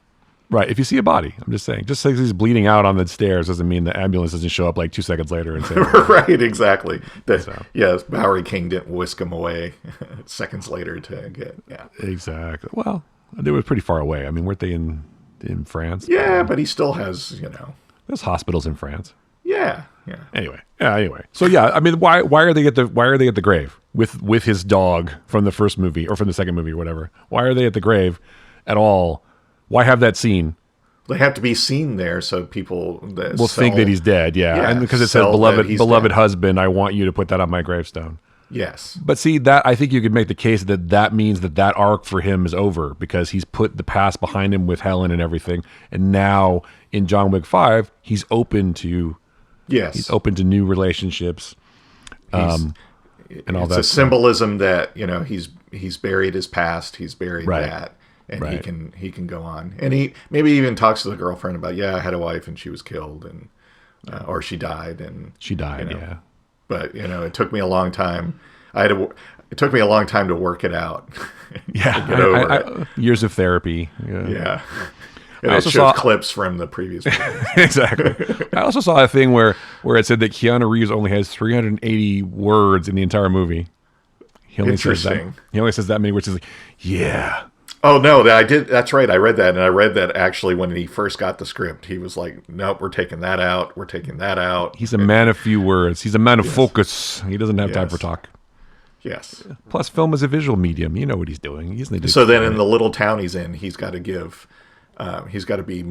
Right. If you see a body, I'm just saying. Just because he's bleeding out on the stairs doesn't mean the ambulance doesn't show up like 2 seconds later and say, right, exactly. Yes, Bowery King didn't whisk him away seconds later to get, Exactly. Well, they were pretty far away. I mean, weren't they in France? Yeah, but he still has, There's hospitals in France. Yeah. Anyway. So I mean, why are they at the grave with his dog from the first movie or from the second movie or whatever? Why are they at the grave at all? Why have that scene? They have to be seen there so people will think that he's dead. Yeah, and because it says beloved husband, I want you to put that on my gravestone. Yes. But see, that I think you could make the case that means that arc for him is over because he's put the past behind him with Helen and everything, and now in John Wick 5, he's open to new relationships, and all that. It's a symbolism that he's buried his past, he's buried that. And he can go on, and he maybe even talks to the girlfriend about I had a wife and she was killed and or she died yeah. But it took me a long time. It took me a long time to work it out. Yeah, get over it. Years of therapy. Yeah. And I also saw clips from the previous movie. Exactly. I also saw a thing where it said that Keanu Reeves only has 380 words in the entire movie. He only says that many words. He's like, yeah. Oh no, I did. That's right. I read that, and I read that actually when he first got the script, he was like, "Nope, we're taking that out. We're taking that out." He's a man of few words. He's a man of focus. He doesn't have time for talk. Yes. Plus, film is a visual medium. You know what he's doing. He doesn't need to So then in the little town he's in, he's got to be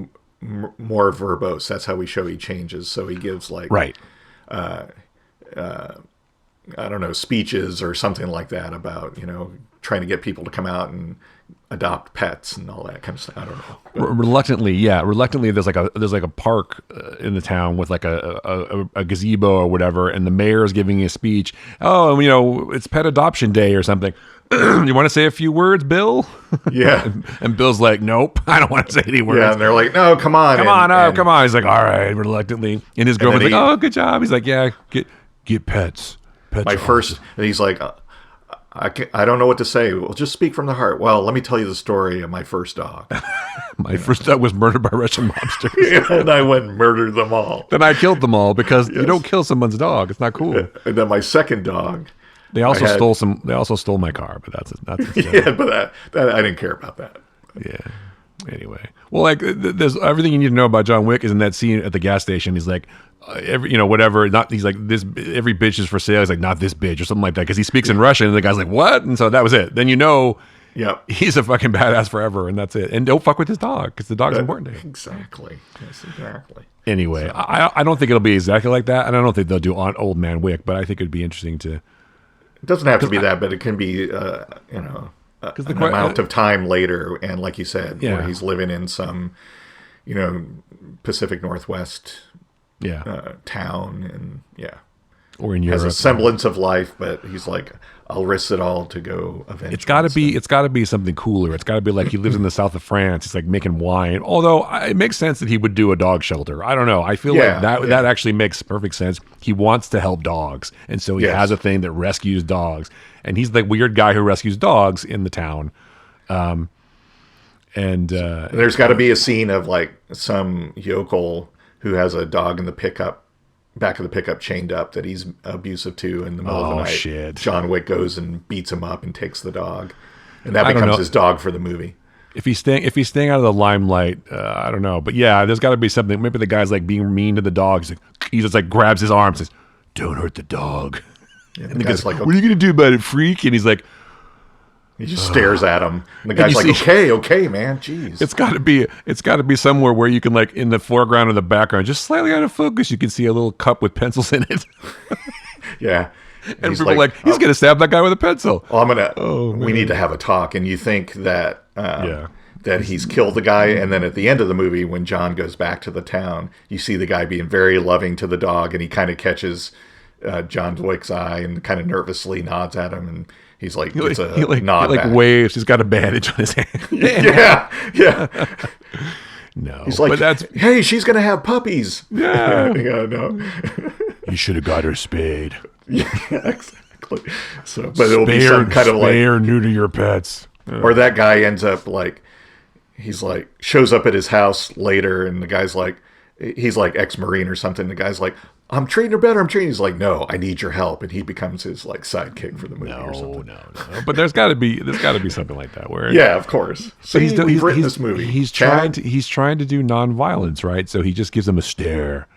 more verbose. That's how we show he changes. So he gives like, right. I don't know, speeches or something like that about, trying to get people to come out and adopt pets and all that kind of stuff. I don't know. Reluctantly, there's like a park in the town with like a gazebo or whatever, and the mayor is giving a speech. Oh, it's Pet Adoption Day or something. You want to say a few words, Bill? Yeah. and Bill's like, nope, I don't want to say any words. Yeah, and they're like, no, come on. Come on. He's like, all right, reluctantly. And his girlfriend's like, oh, good job. He's like, yeah, get pets. And he's like, I don't know what to say. Well, just speak from the heart. Well, let me tell you the story of my first dog. My first dog was murdered by Russian mobsters. And I went and murdered them all. Then I killed them all because you don't kill someone's dog. It's not cool. And then my second dog. They also stole my car, but that's yeah, but that I didn't care about that. Yeah. Anyway, well, like there's everything you need to know about John Wick is in that scene at the gas station. He's like, whatever. He's like, this every bitch is for sale. He's like, not this bitch or something like that because he speaks in Russian. And the guy's like, what? And so that was it. Then yep, he's a fucking badass forever, and that's it. And don't fuck with his dog because the dog's important to him. Exactly. Yes, exactly. Anyway, I don't think it'll be exactly like that, and I don't think they'll do on Old Man Wick, but I think it'd be interesting to. It doesn't have to be that, but it can be, an amount of time later, and like you said, where he's living in some, Pacific Northwest, town, and or in Europe, has a semblance of life, but he's like, I'll risk it all to go avenge. It's got to be something cooler. It's got to be like he lives in the south of France. He's like making wine. Although it makes sense that he would do a dog shelter. I don't know. I feel like that actually makes perfect sense. He wants to help dogs, and so he has a thing that rescues dogs. And he's the weird guy who rescues dogs in the town. There's got to be a scene of like some yokel who has a dog in the back of the pickup chained up that he's abusive to in the middle of the night. Shit. John Wick goes and beats him up and takes the dog, and that becomes his dog for the movie. If he's staying out of the limelight, I don't know, but there's got to be something. Maybe the guy's like being mean to the dog. He just like grabs his arm, and says, "Don't hurt the dog." And the guy's like, "What are you gonna do about it, freak?" And he's like, he just stares at him. And the guy's like, okay, man, jeez. It's got to be somewhere where you can, like, in the foreground or the background, just slightly out of focus, you can see a little cup with pencils in it. Yeah. And people are like, he's going to stab that guy with a pencil. We need to have a talk. And you think that that he's killed the guy. And then at the end of the movie, when John goes back to the town, you see the guy being very loving to the dog. And he kind of catches John Wick's eye and kind of nervously nods at him. And he's like, nod back. Waves. He's got a bandage on his hand. Yeah. No. He's like, hey, she's going to have puppies. Yeah. No. You should have got her spayed. Yeah, exactly. So, but it'll be some kind of like... Spay or neuter your pets. Or that guy ends up like... He's like, shows up at his house later, and the guy's like... He's like ex-Marine or something. The guy's like, I'm treating her better. He's like, no, I need your help. And he becomes his like sidekick for the movie or something. No. But there's got to be something like that where of course. But he's written this movie. He's trying to do non-violence, right? So he just gives him a stare.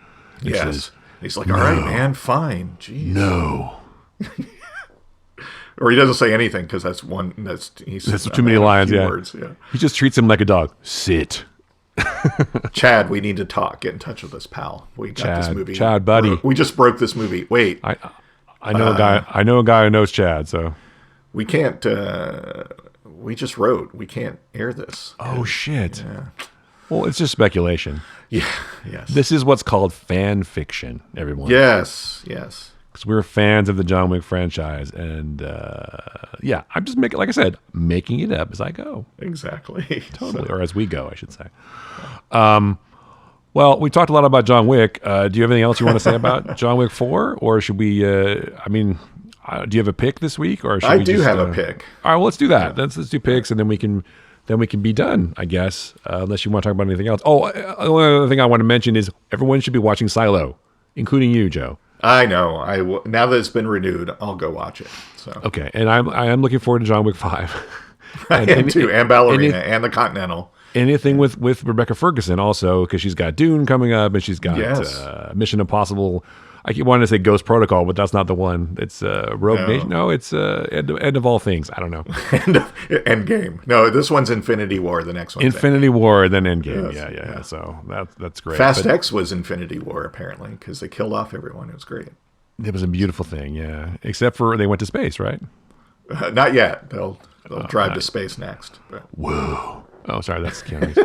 Says, he's like, all right, man, fine. Jeez. No. Or he doesn't say anything because that's too many lines. Words, He just treats him like a dog. Sit. Chad, we need to talk. Get in touch with us, pal. We got this movie. Chad, buddy. We just broke this movie. Wait. I know a guy. I know a guy who knows Chad. So we can't. We just wrote. We can't air this. Oh shit. Yeah. Well, it's just speculation. Yeah. Yes. This is what's called fan fiction. Everyone. Yes. Because we're fans of the John Wick franchise, and I'm just making it up as I go. Exactly. Totally, or as we go, I should say. Well, we talked a lot about John Wick. Do you have anything else you want to say about John Wick 4, or should we? Do you have a pick this week, or should I do have a pick? All right, well, let's do that. Let's do picks, and then we can be done, I guess. Unless you want to talk about anything else. Oh, the only other thing I want to mention is everyone should be watching Silo, including you, Joe. I know. Now that it's been renewed, I'll go watch it. So okay, and I am looking forward to John Wick 5. I am too, and Ballerina, and the Continental. Anything with Rebecca Ferguson also, because she's got Dune coming up, and she's got Mission Impossible. I keep wanting to say Ghost Protocol, but that's not the one. It's Rogue Nation. No, it's end of all things. I don't know. Endgame. No, this one's Infinity War. The next one. Infinity War, then Endgame. Yes, yeah. So that's great. Fast X was Infinity War apparently because they killed off everyone. It was great. It was a beautiful thing, yeah. Except for they went to space, right? Not yet. They'll drive to space next. But. Whoa. Oh, sorry, that's Keanu Reeves.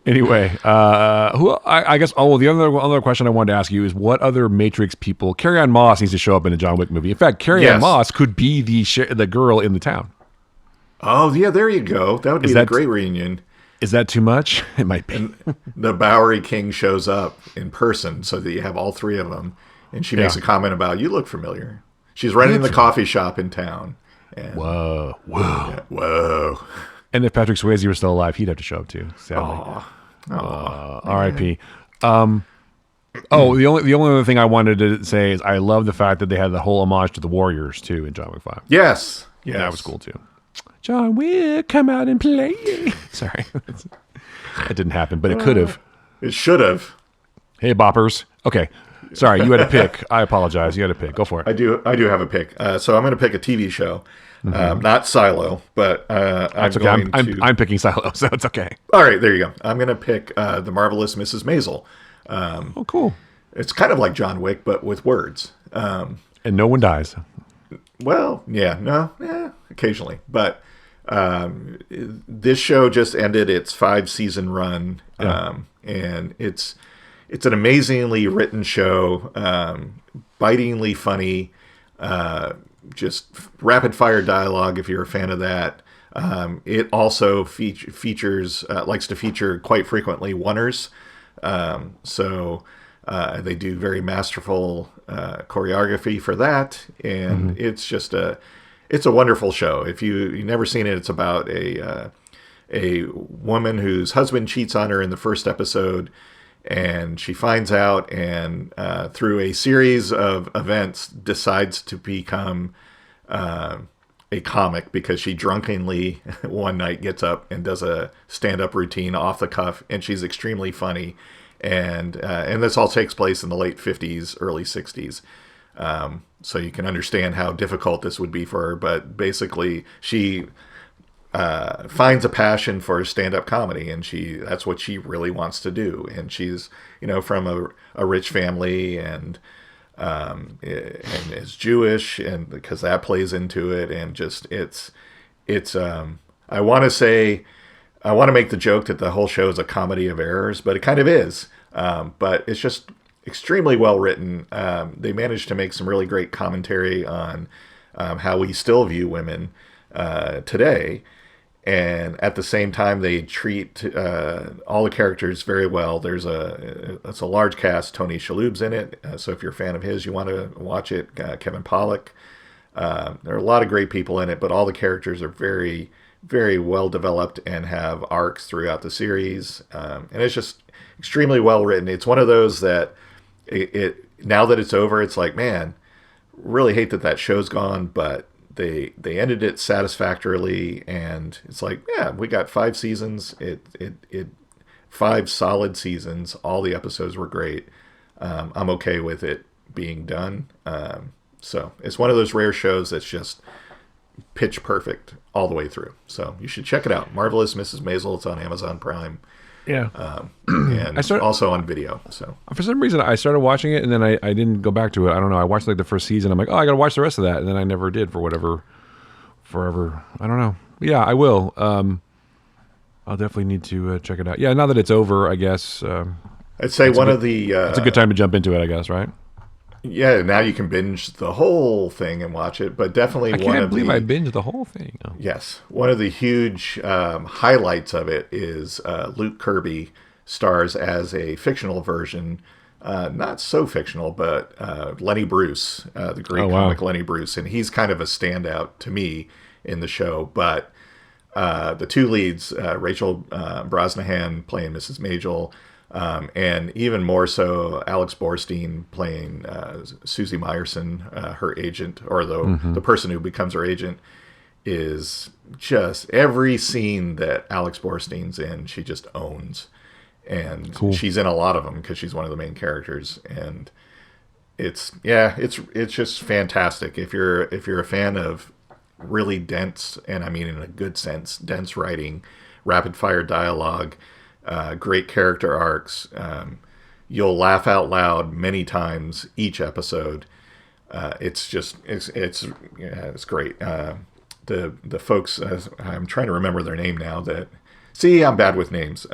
Anyway, I guess. Oh, well, the other question I wanted to ask you is, what other Matrix people? Carrie-Anne Moss needs to show up in a John Wick movie. In fact, Carrie-Anne Moss could be the girl in the town. Oh yeah, there you go. That would be a great reunion. Is that too much? It might be. And the Bowery King shows up in person, so that you have all three of them, and she makes a comment about, "You look familiar." She's running the coffee shop in town. And, whoa. Yeah, whoa. And if Patrick Swayze were still alive, he'd have to show up too. Sadly. R.I.P. The only other thing I wanted to say is I love the fact that they had the whole homage to the Warriors too in John Wick 5. Yes. That was cool too. John Wick, come out and play. Sorry, that didn't happen, but it could have. It should have. Hey, boppers. Okay. Sorry, you had a pick. I apologize. You had a pick. Go for it. I do have a pick. So I'm going to pick a TV show. Not Silo, but that's okay. I'm picking Silo, so it's okay. All right, there you go. I'm going to pick The Marvelous Mrs. Maisel. Oh, cool. It's kind of like John Wick, but with words. And no one dies. Well, occasionally. But this show just ended its 5-season run, and it's an amazingly written show, bitingly funny, just rapid fire dialogue if you're a fan of that. It also features likes to feature quite frequently oneers. So they do very masterful choreography for that, and it's just it's a wonderful show. If you've never seen it, it's about a woman whose husband cheats on her in the first episode, and she finds out, and through a series of events decides to become a comic because she drunkenly one night gets up and does a stand-up routine off the cuff, and she's extremely funny. And this all takes place in the late 50s, early 60s. So you can understand how difficult this would be for her. But basically, she finds a passion for stand-up comedy, and that's what she really wants to do. And she's, from a rich family, and is Jewish, and because that plays into it. And just it's I want to make the joke that the whole show is a comedy of errors, but it kind of is. But it's just extremely well written. They managed to make some really great commentary on how we still view women today. And at the same time, they treat all the characters very well. It's a large cast. Tony Shalhoub's in it. So if you're a fan of his, you want to watch it. Kevin Pollak. There are a lot of great people in it, but all the characters are very, very well developed and have arcs throughout the series. And it's just extremely well written. It's one of those that it now that it's over, it's like, man, really hate that show's gone, but they ended it satisfactorily, and it's like, yeah, we got 5 seasons. It 5 solid seasons. All the episodes were great. I'm okay with it being done. So it's one of those rare shows that's just pitch perfect all the way through. So you should check it out. Marvelous Mrs. Maisel. It's on Amazon Prime. Yeah. And also on video. So for some reason I started watching it, and then I didn't go back to it. I don't know. I watched like the first season. I'm like, oh, I got to watch the rest of that. And then I never did forever. I don't know. Yeah, I will. I'll definitely need to check it out. Yeah. Now that it's over, I guess, I'd say it's a good time to jump into it, I guess. Right. Yeah, now you can binge the whole thing and watch it, but definitely I binged the whole thing. Oh. Yes, one of the huge highlights of it is Luke Kirby stars as a fictional version, not so fictional, but Lenny Bruce, the great comic Lenny Bruce, and he's kind of a standout to me in the show. But the two leads, Rachel Brosnahan playing Mrs. Maisel, and even more so, Alex Borstein playing Susie Meyerson, her agent, or the person who becomes her agent, is just every scene that Alex Borstein's in, she just owns. And she's in a lot of them because she's one of the main characters. And it's just fantastic. If you're a fan of really dense, and I mean in a good sense, dense writing, rapid fire dialogue, great character arcs, you'll laugh out loud many times each episode. It's great. The folks, I'm trying to remember their name now. I'm bad with names.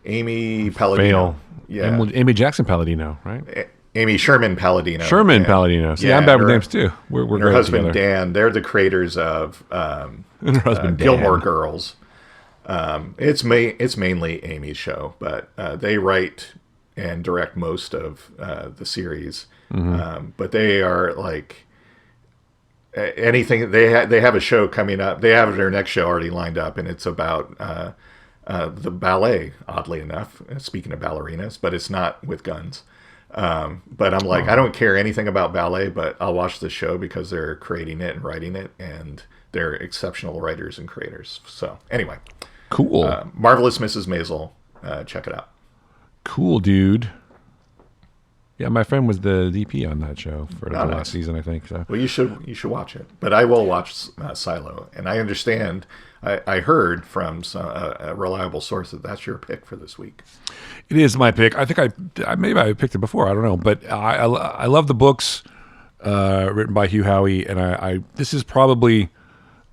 Amy Palladino. Yeah. Amy Jackson Palladino, right? Amy Sherman Palladino. Palladino. See, I'm bad with names too. We're her husband together. Dan. They're the creators of and her husband Gilmore Girls. It's mainly Amy's show, but they write and direct most of the series. Mm-hmm. But they are like anything. They have a show coming up. They have their next show already lined up, and it's about the ballet. Oddly enough, speaking of ballerinas, but it's not with guns. But I'm like, I don't care anything about ballet, but I'll watch the show because they're creating it and writing it, and they're exceptional writers and creators. So anyway, cool. Marvelous Mrs. Maisel, check it out. Cool, dude. Yeah, my friend was the DP on that show for the last season, I think. So. Well, you should watch it. But I will watch Silo, and I understand. I heard from a reliable source that that's your pick for this week. It is my pick. I think maybe I picked it before. I don't know, but I love the books written by Hugh Howey, and this is probably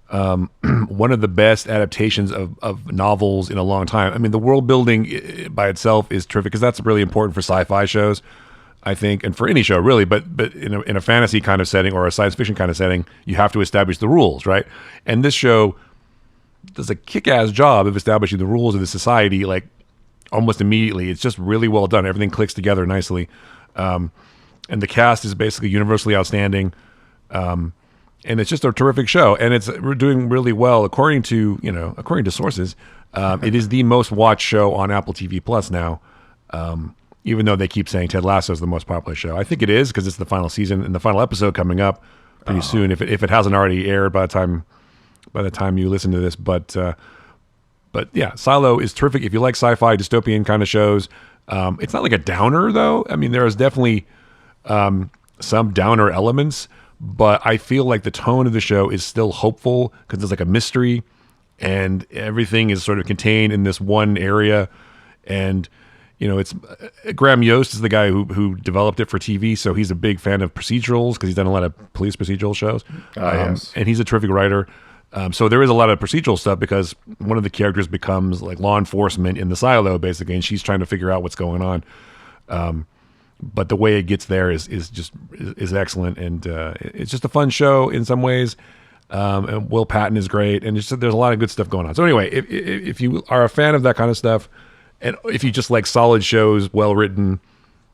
one of the best adaptations of novels in a long time. I mean, the world building by itself is terrific because that's really important for sci-fi shows, I think, and for any show really. But in a fantasy kind of setting or a science fiction kind of setting, you have to establish the rules, right? And this show does a kick-ass job of establishing the rules of the society, like almost immediately. It's just really well done. Everything clicks together nicely, and the cast is basically universally outstanding. And it's just a terrific show, and it's doing really well according to sources. It is the most watched show on Apple TV Plus now, even though they keep saying Ted Lasso is the most popular show. I think it is because it's the final season and the final episode coming up pretty soon. If it hasn't already aired by the time you listen to this, but yeah, Silo is terrific if you like sci-fi dystopian kind of shows. It's not like a downer though. I mean, there is definitely some downer elements. But I feel like the tone of the show is still hopeful because there's like a mystery and everything is sort of contained in this one area. And, it's Graham Yost is the guy who developed it for TV. So he's a big fan of procedurals because he's done a lot of police procedural shows. Yes. And he's a terrific writer. So there is a lot of procedural stuff because one of the characters becomes like law enforcement in the silo basically. And she's trying to figure out what's going on. But the way it gets there is excellent, and it's just a fun show in some ways. And Will Patton is great, and there's a lot of good stuff going on. So anyway, if you are a fan of that kind of stuff, and if you just like solid shows, well written,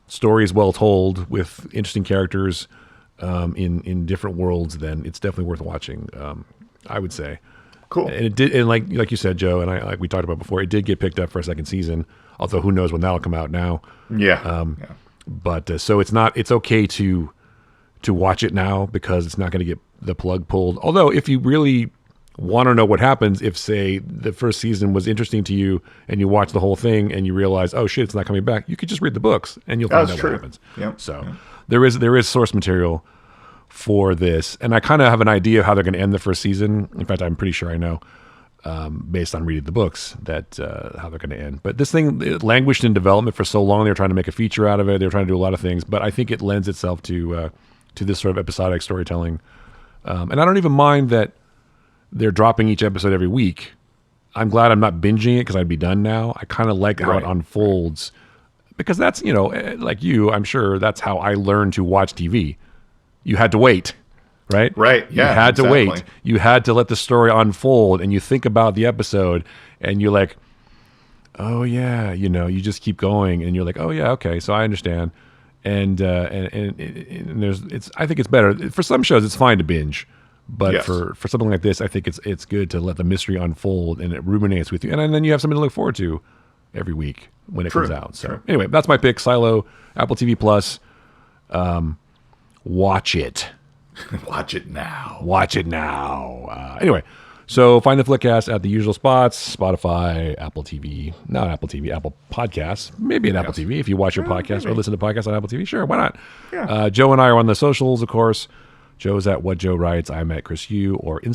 stories well told with interesting characters in different worlds, then it's definitely worth watching. I would say. Cool. And it did, and like you said, Joe, and like we talked about before, it did get picked up for a second season. Although who knows when that'll come out now? Yeah. But so it's okay to watch it now because it's not going to get the plug pulled. Although if you really want to know what happens, if say the first season was interesting to you and you watch the whole thing and you realize, oh shit, it's not coming back, you could just read the books and you'll find out what happens. Yep. So there is source material for this, and I kind of have an idea of how they're going to end the first season. In fact, I'm pretty sure I know. Based on reading the books, that how they're going to end. But this thing it languished in development for so long. They were trying to make a feature out of it. They were trying to do a lot of things, but I think it lends itself to this sort of episodic storytelling. And I don't even mind that they're dropping each episode every week. I'm glad I'm not binging it because I'd be done now. I kind of like how it unfolds because that's, like you, I'm sure that's how I learned to watch TV. You had to wait. Right? Right. Yeah. You had to wait. You had to let the story unfold, and you think about the episode, and you're like, "Oh yeah," you just keep going, and you're like, "Oh yeah, okay." So I understand, and there's I think it's better for some shows. It's fine to binge, but for something like this, I think it's good to let the mystery unfold, and it ruminates with you, and then you have something to look forward to every week when it comes out. So anyway, that's my pick. Silo, Apple TV Plus. Watch it. Watch it now. Watch it now. Anyway, so find the Flickcast at the usual spots: Spotify, Apple TV, not Apple TV, Apple Podcasts, maybe an Apple TV if you watch your podcast or listen to podcasts on Apple TV. Sure, why not? Yeah. Joe and I are on the socials, of course. Joe's at What Joe Writes. I'm at Chris Hugh, or on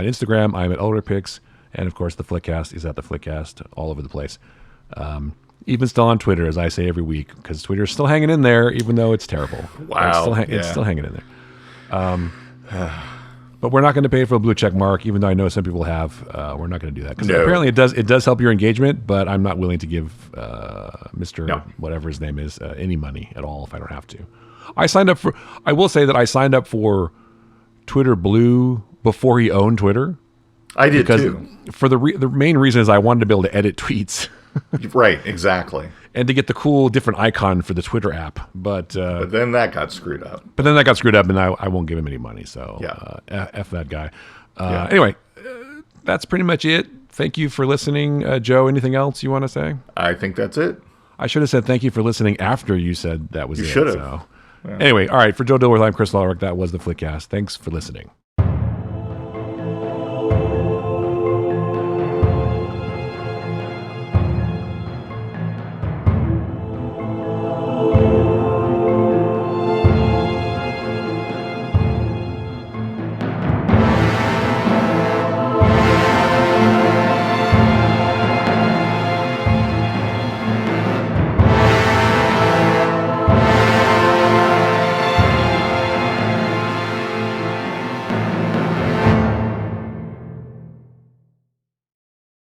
Instagram, I'm at Olderpix. And of course, the Flickcast is at the Flickcast all over the place. Even still on Twitter, as I say every week, because Twitter is still hanging in there, even though it's terrible. Wow. It's still hanging in there. But we're not going to pay for a blue check mark, even though I know some people have. We're not going to do that because apparently it does help your engagement. But I'm not willing to give Mr. Whatever his name is any money at all if I don't have to. I will say that I signed up for Twitter Blue before he owned Twitter. I did too. For the main reason is I wanted to be able to edit tweets. Right, exactly. And to get the cool different icon for the Twitter app. But then that got screwed up. And I won't give him any money. So F that guy. Anyway, that's pretty much it. Thank you for listening. Joe, anything else you want to say? I think that's it. I should have said thank you for listening after you said that was it. You should have. So. Anyway, all right. For Joe Dilworth, I'm Chris Lawrick. That was the Flickcast. Thanks for listening.